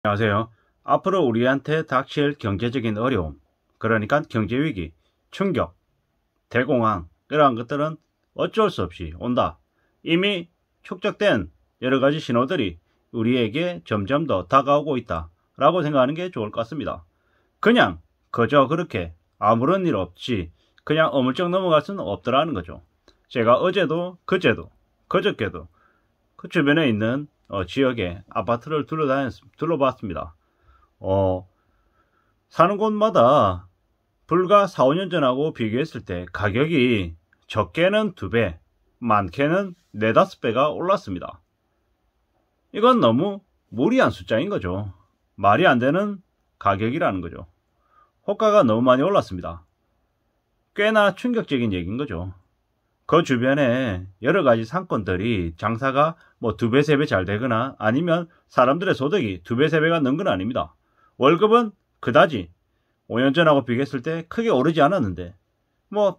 안녕하세요. 앞으로 우리한테 닥칠 경제적인 어려움, 그러니까 경제위기, 충격, 대공황, 이러한 것들은 어쩔 수 없이 온다. 이미 축적된 여러가지 신호들이 우리에게 점점 더 다가오고 있다 라고 생각하는 게 좋을 것 같습니다. 그냥 그저 그렇게 아무런 일 없이 그냥 어물쩍 넘어갈 수는 없더라는 거죠. 제가 어제도 그제도 그저께도 그 주변에 있는 지역의 아파트를 둘러봤습니다. 사는 곳마다 불과 4, 5년 전하고 비교했을 때 가격이 적게는 2배, 많게는 4, 5배가 올랐습니다. 이건 너무 무리한 숫자인 거죠. 말이 안 되는 가격이라는 거죠. 호가가 너무 많이 올랐습니다. 꽤나 충격적인 얘기인 거죠. 그 주변에 여러가지 상권들이 장사가 2배, 3배 잘 되거나 아니면 사람들의 소득이 2배, 3배가 는 건 아닙니다. 월급은 그다지 5년 전하고 비교했을 때 크게 오르지 않았는데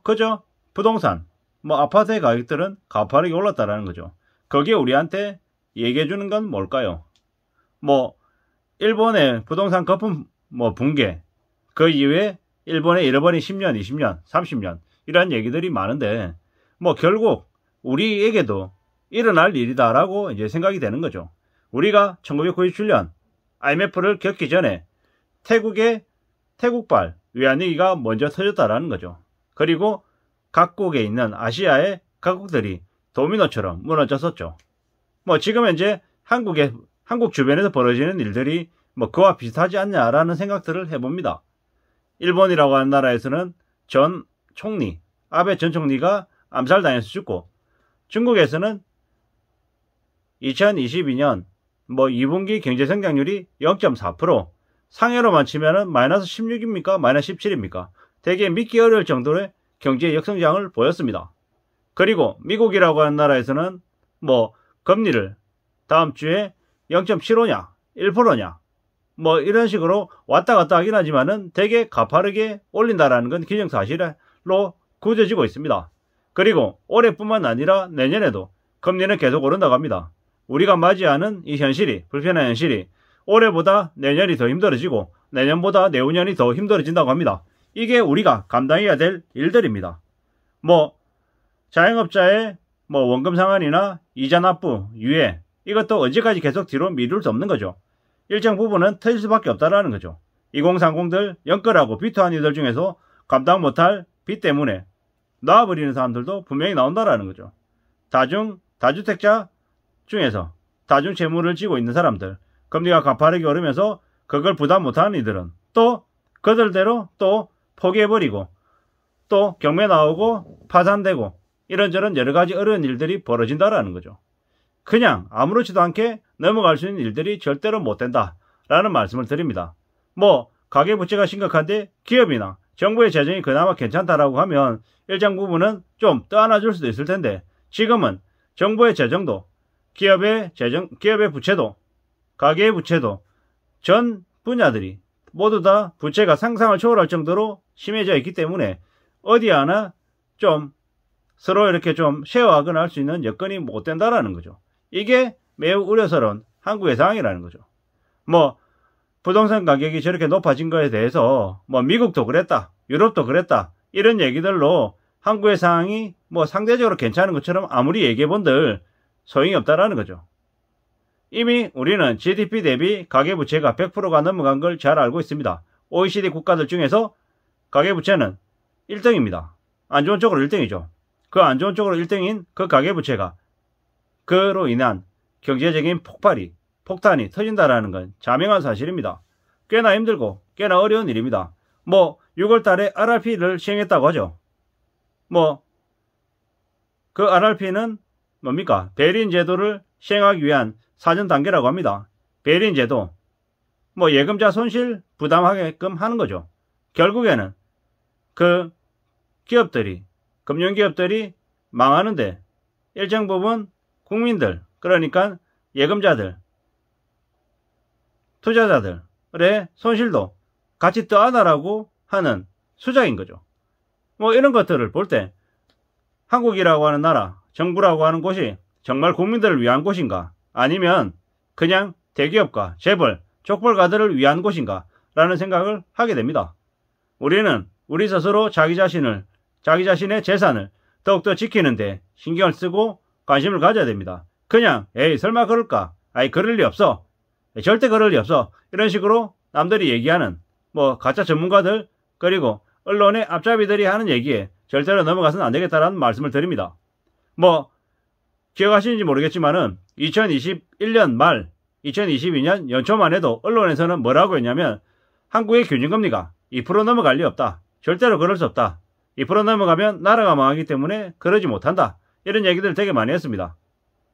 그저 부동산, 아파트의 가격들은 가파르게 올랐다라는 거죠. 거기에 우리한테 얘기해 주는 건 뭘까요? 일본의 부동산 거품 붕괴, 그 이후에 일본의 잃어버린 10년, 20년, 30년 이런 얘기들이 많은데 결국 우리에게도 일어날 일이다라고 이제 생각이 되는 거죠. 우리가 1997년 IMF를 겪기 전에 태국발 외환위기가 먼저 터졌다라는 거죠. 그리고 각국에 있는 아시아의 각국들이 도미노처럼 무너졌었죠. 지금 현재 한국 주변에서 벌어지는 일들이 그와 비슷하지 않냐라는 생각들을 해봅니다. 일본이라고 하는 나라에서는 아베 전 총리가 암살당해서 죽고, 중국에서는 2022년 2분기 경제성장률이 0.4%, 상해로만 치면은 마이너스 16입니까? 마이너스 17입니까? 되게 믿기 어려울 정도의 경제 역성장을 보였습니다. 그리고 미국이라고 하는 나라에서는 금리를 다음 주에 0.75냐, 1%냐, 이런 식으로 왔다 갔다 하긴 하지만은 되게 가파르게 올린다라는 건 기정사실로 굳어지고 있습니다. 그리고 올해뿐만 아니라 내년에도 금리는 계속 오른다고 합니다. 우리가 맞이하는 이 불편한 현실이 올해보다 내년이 더 힘들어지고 내년보다 내후년이 더 힘들어진다고 합니다. 이게 우리가 감당해야 될 일들입니다. 자영업자의 원금 상환이나 이자 납부, 유예, 이것도 언제까지 계속 뒤로 미룰 수 없는 거죠. 일정 부분은 터질 수밖에 없다라는 거죠. 2030들, 연끌하고 비토한 이들 중에서 감당 못할 빚 때문에 놔버리는 사람들도 분명히 나온다라는 거죠. 다주택자 중에서 다중채무를 지고 있는 사람들, 금리가 가파르게 오르면서 그걸 부담 못하는 이들은 또 그들대로 또 포기해버리고 또 경매 나오고 파산되고 이런저런 여러가지 어려운 일들이 벌어진다라는 거죠. 그냥 아무렇지도 않게 넘어갈 수 있는 일들이 절대로 못 된다라는 말씀을 드립니다. 가계부채가 심각한데 기업이나 정부의 재정이 그나마 괜찮다라고 하면 일정 부분은 좀 떠안아줄 수도 있을 텐데, 지금은 정부의 재정도, 기업의 부채도, 가계의 부채도 전 분야들이 모두 다 부채가 상상을 초월할 정도로 심해져 있기 때문에 어디 하나 좀 서로 이렇게 좀 쉐어하거나 할 수 있는 여건이 못 된다라는 거죠. 이게 매우 우려스러운 한국의 상황이라는 거죠. 부동산 가격이 저렇게 높아진 거에 대해서 미국도 그랬다, 유럽도 그랬다, 이런 얘기들로 한국의 상황이 상대적으로 괜찮은 것처럼 아무리 얘기해본들 소용이 없다라는 거죠. 이미 우리는 GDP 대비 가계부채가 100%가 넘어간 걸 잘 알고 있습니다. OECD 국가들 중에서 가계부채는 1등입니다. 안 좋은 쪽으로 1등이죠. 그 안 좋은 쪽으로 1등인 그 가계부채가 그로 인한 경제적인 폭탄이 터진다라는 건 자명한 사실입니다. 꽤나 힘들고 꽤나 어려운 일입니다. 6월 달에 RRP를 시행했다고 하죠. 그 RRP는 뭡니까? 베일인 제도를 시행하기 위한 사전 단계라고 합니다. 베일인 제도, 예금자 손실 부담하게끔 하는 거죠. 결국에는 그 금융기업들이 망하는데 일정 부분 국민들, 그러니까 예금자들, 투자자들의 손실도 같이 떠안아라고 하는 수작인 거죠. 이런 것들을 볼 때 한국이라고 하는 나라, 정부라고 하는 곳이 정말 국민들을 위한 곳인가? 아니면 그냥 대기업과 재벌, 족벌가들을 위한 곳인가 라는 생각을 하게 됩니다. 우리는 우리 스스로 자기 자신의 재산을 더욱더 지키는데 신경을 쓰고 관심을 가져야 됩니다. 그냥 에이 설마 그럴까? 아이 그럴 리 없어. 절대 그럴 리 없어. 이런 식으로 남들이 얘기하는 가짜 전문가들 그리고 언론의 앞잡이들이 하는 얘기에 절대로 넘어가서는 안 되겠다라는 말씀을 드립니다. 기억하시는지 모르겠지만은 2021년 말 2022년 연초만 해도 언론에서는 뭐라고 했냐면 한국의 기준금리가 2% 넘어갈 리 없다. 절대로 그럴 수 없다. 2% 넘어가면 나라가 망하기 때문에 그러지 못한다. 이런 얘기들 되게 많이 했습니다.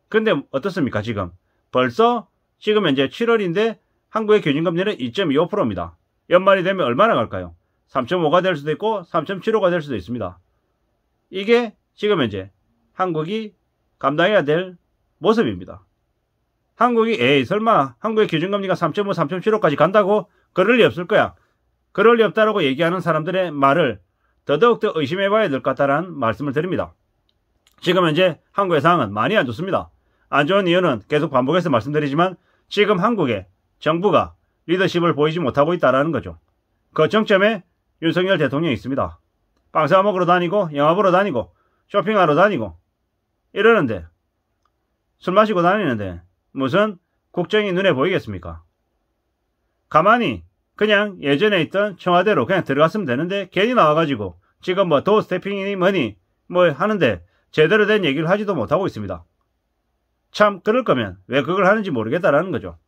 근데 어떻습니까 지금? 벌써 지금 현재 7월인데 한국의 기준금리는 2.25%입니다. 연말이 되면 얼마나 갈까요? 3.5가 될 수도 있고 3.75가 될 수도 있습니다. 이게 지금 현재 한국이 감당해야 될 모습입니다. 한국이 에이 설마 한국의 기준금리가 3.5, 3.75까지 간다고? 그럴 리 없을 거야. 그럴 리 없다라고 얘기하는 사람들의 말을 더더욱더 의심해봐야 될 것 같다는 말씀을 드립니다. 지금 현재 한국의 상황은 많이 안 좋습니다. 안 좋은 이유는 계속 반복해서 말씀드리지만 지금 한국의 정부가 리더십을 보이지 못하고 있다는 거죠. 그 정점에 윤석열 대통령이 있습니다. 빵 사 먹으러 다니고 영화 보러 다니고 쇼핑하러 다니고 이러는데 술 마시고 다니는데 무슨 국정이 눈에 보이겠습니까? 가만히 그냥 예전에 있던 청와대로 그냥 들어갔으면 되는데 괜히 나와가지고 지금 도 스태핑이니 뭐니 하는데 제대로 된 얘기를 하지도 못하고 있습니다. 참 그럴 거면 왜 그걸 하는지 모르겠다라는 거죠.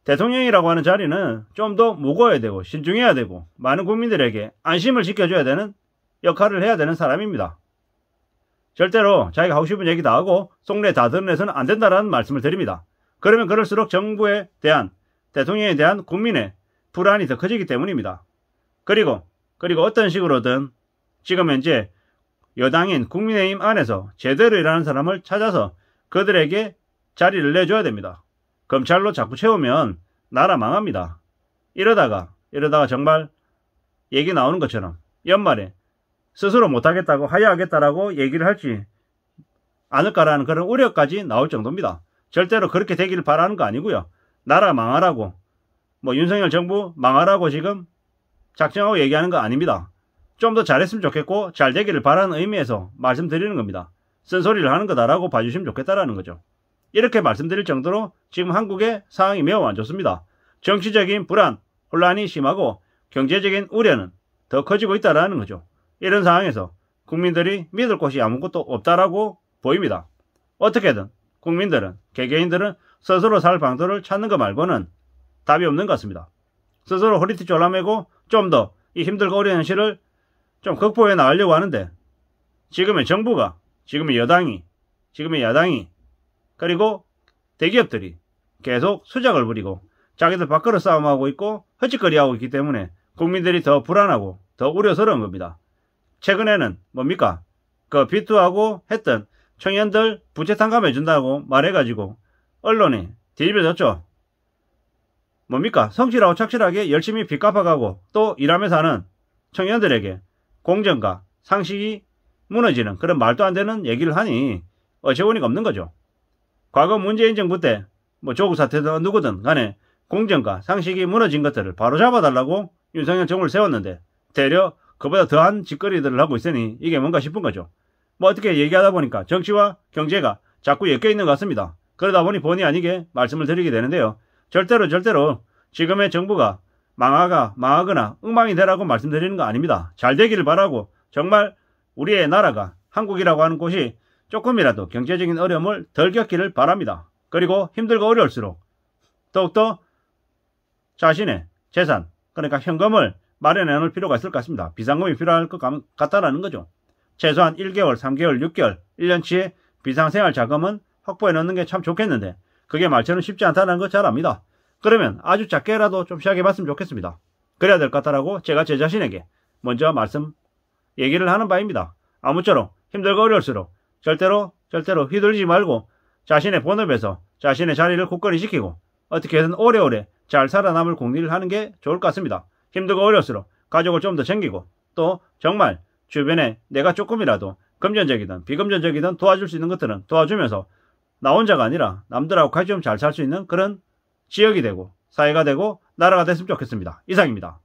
대통령이라고 하는 자리는 좀 더 무거워야 되고 신중해야 되고 많은 국민들에게 안심을 지켜줘야 되는 역할을 해야 되는 사람입니다. 절대로 자기가 하고 싶은 얘기 다 하고 속내 다 드러내서는 안 된다는 말씀을 드립니다. 그러면 그럴수록 정부에 대한 대통령에 대한 국민의 불안이 더 커지기 때문입니다. 그리고 어떤 식으로든 지금 현재 여당인 국민의힘 안에서 제대로 일하는 사람을 찾아서 그들에게 자리를 내줘야 됩니다. 검찰로 자꾸 채우면 나라 망합니다. 이러다가 정말 얘기 나오는 것처럼 연말에 스스로 못하겠다고 하야하겠다라고 얘기를 할지 않을까라는 그런 우려까지 나올 정도입니다. 절대로 그렇게 되기를 바라는 거 아니고요. 나라 망하라고 윤석열 정부 망하라고 지금 작정하고 얘기하는 거 아닙니다. 좀 더 잘했으면 좋겠고 잘 되기를 바라는 의미에서 말씀드리는 겁니다. 쓴소리를 하는 거다라고 봐주시면 좋겠다라는 거죠. 이렇게 말씀드릴 정도로 지금 한국의 상황이 매우 안 좋습니다. 정치적인 불안, 혼란이 심하고 경제적인 우려는 더 커지고 있다는 거죠. 이런 상황에서 국민들이 믿을 곳이 아무것도 없다라고 보입니다. 어떻게든 국민들은, 개개인들은 스스로 살 방도를 찾는 것 말고는 답이 없는 것 같습니다. 스스로 허리띠 졸라매고 좀 더 이 힘들고 어려운 현실을 좀 극복해 나가려고 하는데 지금의 정부가, 지금의 여당이, 지금의 야당이 그리고 대기업들이 계속 수작을 부리고 자기들 밖으로 싸움하고 있고 헛짓거리하고 있기 때문에 국민들이 더 불안하고 더 우려스러운 겁니다. 최근에는 뭡니까? 그 비투하고 했던 청년들 부채 탕감해준다고 말해가지고 언론이 뒤집어졌죠. 뭡니까? 성실하고 착실하게 열심히 빚 갚아가고 또 일하면서 하는 청년들에게 공정과 상식이 무너지는 그런 말도 안 되는 얘기를 하니 어처구니가 없는 거죠. 과거 문재인 정부 때 조국 사태든 누구든 간에 공정과 상식이 무너진 것들을 바로 잡아달라고 윤석열 정부를 세웠는데 되려 그보다 더한 짓거리들을 하고 있으니 이게 뭔가 싶은 거죠. 어떻게 얘기하다 보니까 정치와 경제가 자꾸 엮여 있는 것 같습니다. 그러다 보니 본의 아니게 말씀을 드리게 되는데요. 절대로 지금의 정부가 망하거나 엉망이 되라고 말씀드리는 거 아닙니다. 잘 되기를 바라고 정말 우리의 나라가 한국이라고 하는 곳이 조금이라도 경제적인 어려움을 덜 겪기를 바랍니다. 그리고 힘들고 어려울수록 더욱더 자신의 재산, 그러니까 현금을 마련해 놓을 필요가 있을 것 같습니다. 비상금이 필요할 것 같다라는 거죠. 최소한 1개월, 3개월, 6개월, 1년치의 비상생활 자금은 확보해 놓는 게 참 좋겠는데 그게 말처럼 쉽지 않다는 거 잘 압니다. 그러면 아주 작게라도 좀 시작해 봤으면 좋겠습니다. 그래야 될 것 같다라고 제가 제 자신에게 먼저 얘기를 하는 바입니다. 아무쪼록 힘들고 어려울수록 절대로 휘둘리지 말고 자신의 본업에서 자신의 자리를 굳건히 지키고 어떻게든 오래오래 잘 살아남을 공리를 하는 게 좋을 것 같습니다. 힘들고 어려울수록 가족을 좀 더 챙기고 또 정말 주변에 내가 조금이라도 금전적이든 비금전적이든 도와줄 수 있는 것들은 도와주면서 나 혼자가 아니라 남들하고 같이 좀 잘 살 수 있는 그런 지역이 되고 사회가 되고 나라가 됐으면 좋겠습니다. 이상입니다.